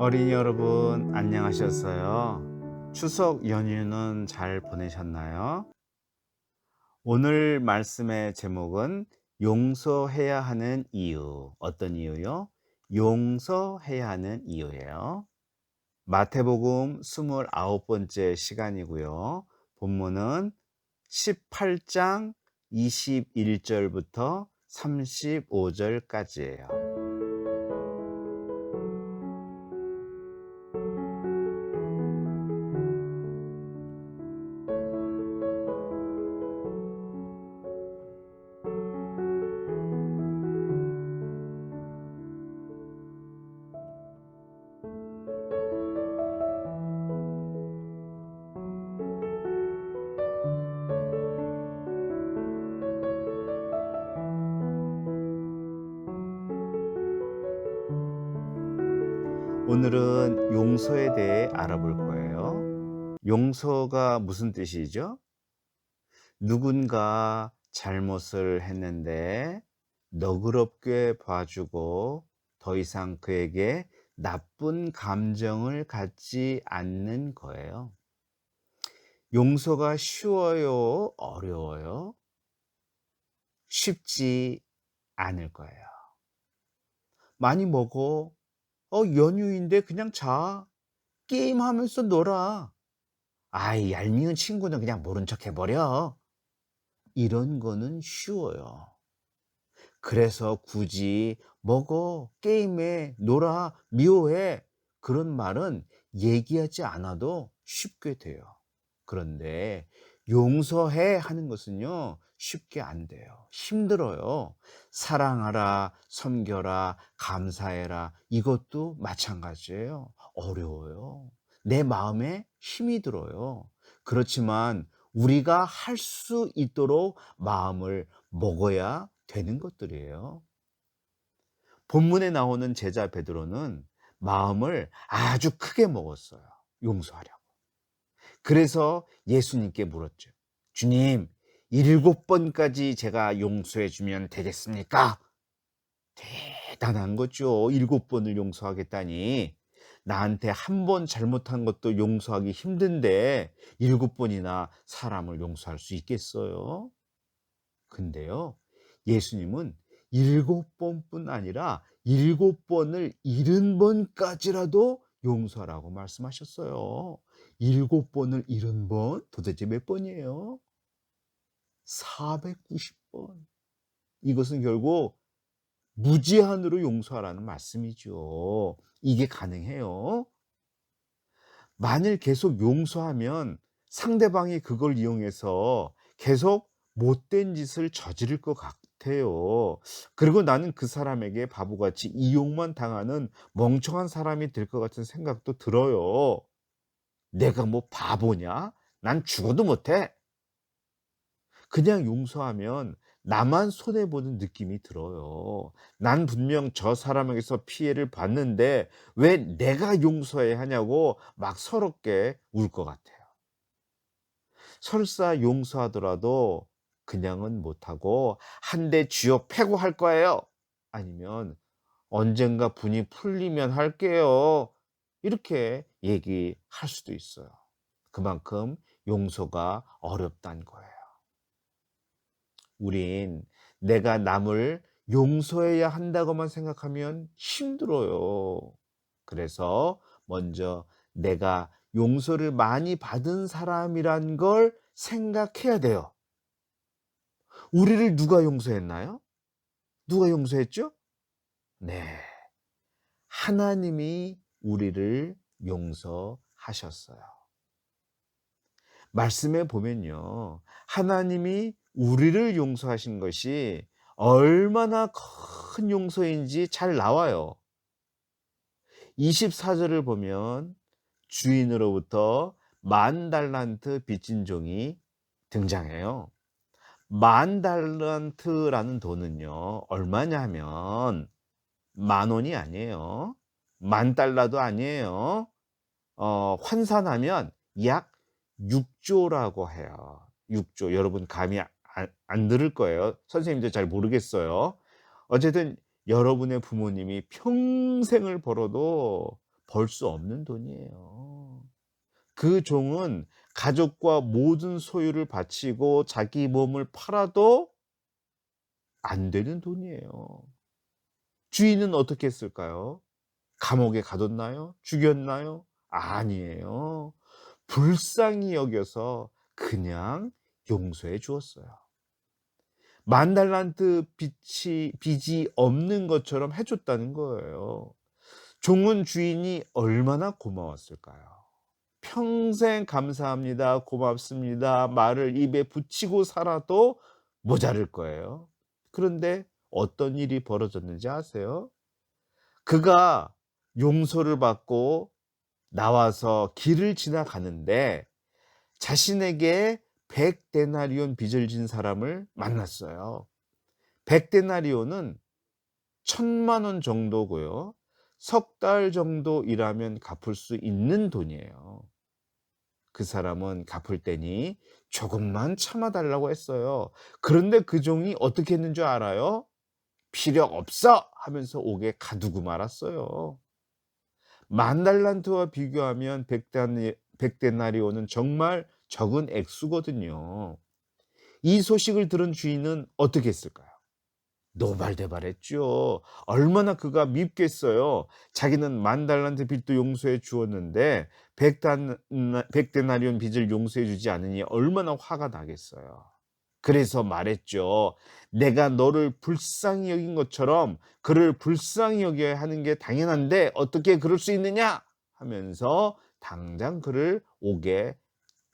어린이 여러분, 안녕하셨어요? 추석 연휴는 잘 보내셨나요? 오늘 말씀의 제목은 용서해야 하는 이유. 어떤 이유요? 용서해야 하는 이유예요. 마태복음 29번째 시간이고요. 본문은 18장 21절부터 35절까지예요. 오늘은 용서에 대해 알아볼 거예요. 용서가 무슨 뜻이죠? 누군가 잘못을 했는데 너그럽게 봐주고 더 이상 그에게 나쁜 감정을 갖지 않는 거예요. 용서가 쉬워요? 어려워요? 쉽지 않을 거예요. 많이 먹어. 연휴인데 그냥 자. 게임하면서 놀아. 아이, 얄미운 친구는 그냥 모른 척 해버려. 이런 거는 쉬워요. 그래서 굳이 먹어, 게임해, 놀아, 미워해. 그런 말은 얘기하지 않아도 쉽게 돼요. 그런데 용서해 하는 것은요, 쉽게 안 돼요. 힘들어요. 사랑하라, 섬겨라, 감사해라. 이것도 마찬가지예요. 어려워요. 내 마음에 힘이 들어요. 그렇지만 우리가 할 수 있도록 마음을 먹어야 되는 것들이에요. 본문에 나오는 제자 베드로는 마음을 아주 크게 먹었어요. 용서하려고. 그래서 예수님께 물었죠. 주님, 7번까지 제가 용서해 주면 되겠습니까? 대단한 거죠. 7번을 용서하겠다니. 나한테 한 번 잘못한 것도 용서하기 힘든데 7번이나 사람을 용서할 수 있겠어요? 근데요, 예수님은 7번뿐 아니라 7번을 70번까지라도 용서하라고 말씀하셨어요. 7번을 70번? 도대체 몇 번이에요? 490번. 이것은 결국 무제한으로 용서하라는 말씀이죠. 이게 가능해요? 만일 계속 용서하면 상대방이 그걸 이용해서 계속 못된 짓을 저지를 것 같아요. 그리고 나는 그 사람에게 바보같이 이용만 당하는 멍청한 사람이 될 것 같은 생각도 들어요. 내가 뭐 바보냐? 난 죽어도 못해. 그냥 용서하면 나만 손해보는 느낌이 들어요. 난 분명 저 사람에게서 피해를 봤는데 왜 내가 용서해야 하냐고 막 서럽게 울 것 같아요. 설사 용서하더라도 그냥은 못하고 한 대 쥐어 패고 할 거예요. 아니면 언젠가 분이 풀리면 할게요. 이렇게 얘기할 수도 있어요. 그만큼 용서가 어렵다는 거예요. 우린 내가 남을 용서해야 한다고만 생각하면 힘들어요. 그래서 먼저 내가 용서를 많이 받은 사람이란 걸 생각해야 돼요. 우리를 누가 용서했나요? 누가 용서했죠? 네. 하나님이 우리를 용서하셨어요. 말씀에 보면요. 하나님이 우리를 용서하신 것이 얼마나 큰 용서인지 잘 나와요. 24절을 보면 주인으로부터 10,000달란트 빚진 종이 등장해요. 10,000달란트라는 돈은요, 얼마냐 하면 10,000원이 아니에요. 10,000달러도 아니에요. 환산하면 약 6조라고 해요. 6조. 여러분 감이 안 들을 거예요. 선생님도 잘 모르겠어요. 어쨌든 여러분의 부모님이 평생을 벌어도 벌 수 없는 돈이에요. 그 종은 가족과 모든 소유를 바치고 자기 몸을 팔아도 안 되는 돈이에요. 주인은 어떻게 했을까요? 감옥에 가뒀나요? 죽였나요? 아니에요. 불쌍히 여겨서 그냥 용서해 주었어요. 만 달란트 빚이 없는 것처럼 해 줬다는 거예요. 종은 주인이 얼마나 고마웠을까요? 평생 감사합니다. 고맙습니다. 말을 입에 붙이고 살아도 모자랄 거예요. 그런데 어떤 일이 벌어졌는지 아세요? 그가 용서를 받고 나와서 길을 지나가는데 자신에게 100데나리온 빚을 진 사람을 만났어요. 100데나리온은 1,000,000원 정도고요. 석 달 정도 일하면 갚을 수 있는 돈이에요. 그 사람은 갚을 때니 조금만 참아 달라고 했어요. 그런데 그 종이 어떻게 했는 줄 알아요? "필요 없어." 하면서 옥에 가두고 말았어요. 만 달란트와 비교하면 100데나리온은 정말 적은 액수거든요. 이 소식을 들은 주인은 어떻게 했을까요? 노발대발했죠. 얼마나 그가 밉겠어요. 자기는 만 달란트 빚도 용서해 주었는데 100데나리온 빚을 용서해 주지 않으니 얼마나 화가 나겠어요. 그래서 말했죠. "내가 너를 불쌍히 여긴 것처럼 그를 불쌍히 여겨야 하는 게 당연한데 어떻게 그럴 수 있느냐?" 하면서 당장 그를 옥에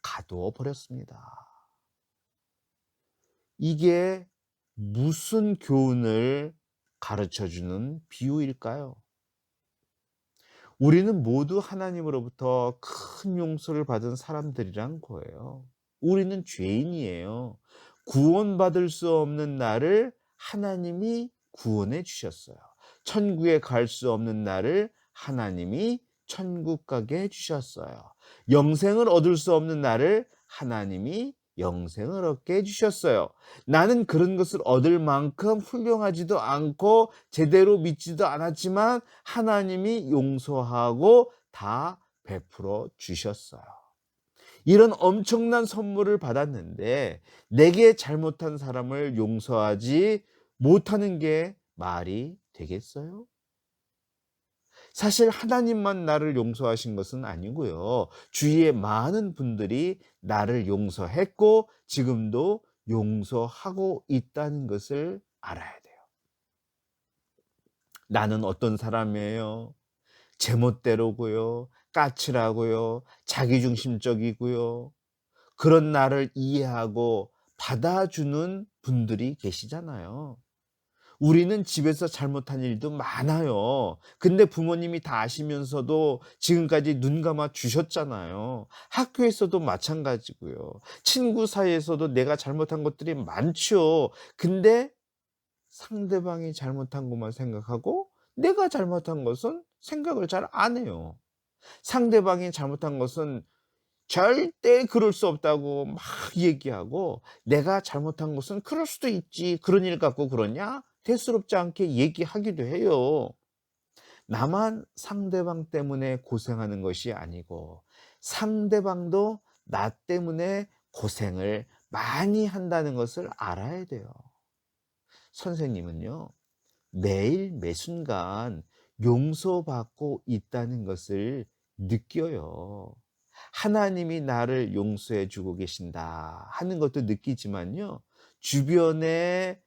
가두어 버렸습니다. 이게 무슨 교훈을 가르쳐 주는 비유일까요? 우리는 모두 하나님으로부터 큰 용서를 받은 사람들이란 거예요. 우리는 죄인이에요. 구원받을 수 없는 나를 하나님이 구원해 주셨어요. 천국에 갈 수 없는 나를 하나님이 천국 가게 해 주셨어요. 영생을 얻을 수 없는 나를 하나님이 영생을 얻게 해 주셨어요. 나는 그런 것을 얻을 만큼 훌륭하지도 않고 제대로 믿지도 않았지만 하나님이 용서하고 다 베풀어 주셨어요. 이런 엄청난 선물을 받았는데 내게 잘못한 사람을 용서하지 못하는 게 말이 되겠어요? 사실 하나님만 나를 용서하신 것은 아니고요. 주위에 많은 분들이 나를 용서했고 지금도 용서하고 있다는 것을 알아야 돼요. 나는 어떤 사람이에요? 제멋대로고요. 까칠하고요. 자기중심적이고요. 그런 나를 이해하고 받아주는 분들이 계시잖아요. 우리는 집에서 잘못한 일도 많아요. 근데 부모님이 다 아시면서도 지금까지 눈 감아 주셨잖아요. 학교에서도 마찬가지고요. 친구 사이에서도 내가 잘못한 것들이 많죠. 근데 상대방이 잘못한 것만 생각하고 내가 잘못한 것은 생각을 잘 안 해요. 상대방이 잘못한 것은 절대 그럴 수 없다고 막 얘기하고 내가 잘못한 것은 "그럴 수도 있지. 그런 일 갖고 그러냐?" 대수롭지 않게 얘기하기도 해요. 나만 상대방 때문에 고생하는 것이 아니고 상대방도 나 때문에 고생을 많이 한다는 것을 알아야 돼요. 선생님은요, 매일 매순간 용서받고 있다는 것을 느껴요. 하나님이 나를 용서해 주고 계신다 하는 것도 느끼지만요. 주변의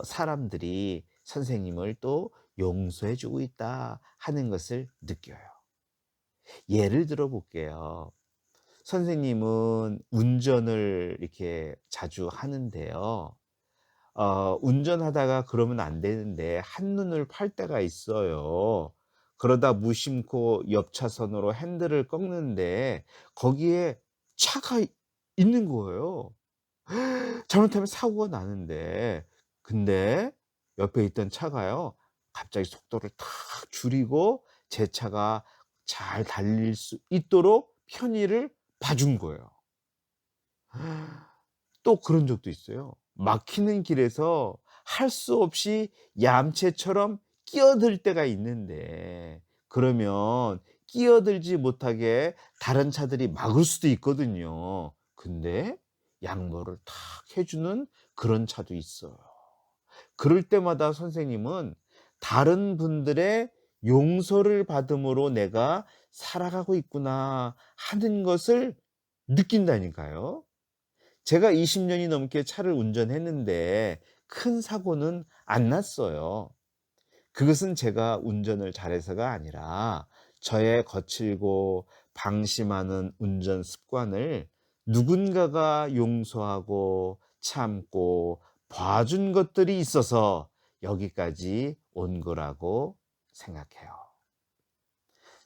사람들이 선생님을 또 용서해 주고 있다 하는 것을 느껴요. 예를 들어 볼게요. 선생님은 운전을 이렇게 자주 하는데요. 운전하다가 그러면 안 되는데 한눈을 팔 때가 있어요. 그러다 무심코 옆 차선으로 핸들을 꺾는데 거기에 차가 있는 거예요. 잘못하면 사고가 나는데. 근데 옆에 있던 차가요, 갑자기 속도를 탁 줄이고 제 차가 잘 달릴 수 있도록 편의를 봐준 거예요. 또 그런 적도 있어요. 막히는 길에서 할 수 없이 얌체처럼 끼어들 때가 있는데 그러면 끼어들지 못하게 다른 차들이 막을 수도 있거든요. 근데 양보를 탁 해 주는 그런 차도 있어요. 그럴 때마다 선생님은 다른 분들의 용서를 받음으로 '내가 살아가고 있구나.' 하는 것을 느낀다니까요. 제가 20 년이 넘게 차를 운전했는데 큰 사고는 안 났어요. 그것은 제가 운전을 잘해서가 아니라 저의 거칠고 방심하는 운전 습관을 누군가가 용서하고 참고 봐준 것들이 있어서 여기까지 온 거라고 생각해요.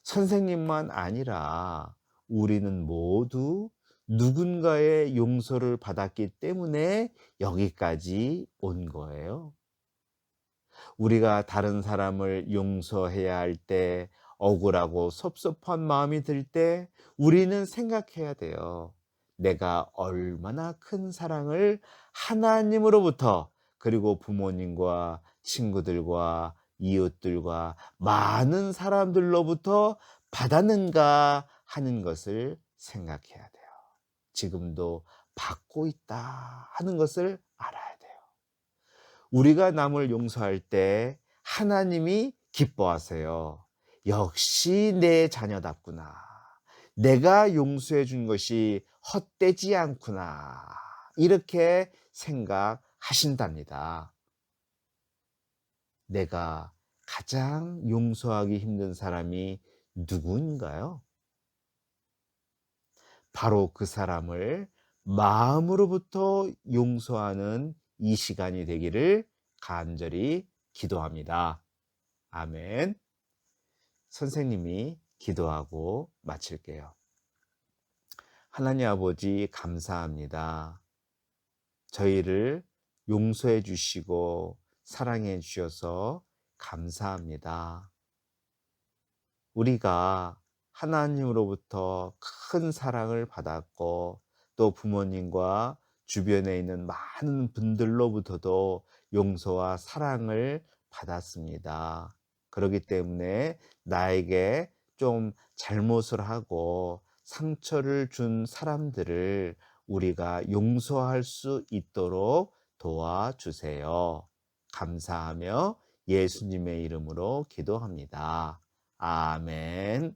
선생님만 아니라 우리는 모두 누군가의 용서를 받았기 때문에 여기까지 온 거예요. 우리가 다른 사람을 용서해야 할 때, 억울하고 섭섭한 마음이 들 때 우리는 생각해야 돼요. 내가 얼마나 큰 사랑을 하나님으로부터, 그리고 부모님과 친구들과 이웃들과 많은 사람들로부터 받았는가 하는 것을 생각해야 돼요. 지금도 받고 있다 하는 것을 알아야 돼요. 우리가 남을 용서할 때 하나님이 기뻐하세요. 역시 내 자녀답구나. 내가 용서해 준 것이 헛되지 않구나. 이렇게 생각하신답니다. 내가 가장 용서하기 힘든 사람이 누구인가요? 바로 그 사람을 마음으로부터 용서하는 이 시간이 되기를 간절히 기도합니다. 아멘. 선생님이 기도하고 마칠게요. 하나님 아버지, 감사합니다. 저희를 용서해 주시고 사랑해 주셔서 감사합니다. 우리가 하나님으로부터 큰 사랑을 받았고, 또 부모님과 주변에 있는 많은 분들로부터도 용서와 사랑을 받았습니다. 그렇기 때문에 나에게 좀 잘못을 하고 상처를 준 사람들을 우리가 용서할 수 있도록 도와주세요. 감사하며 예수님의 이름으로 기도합니다. 아멘.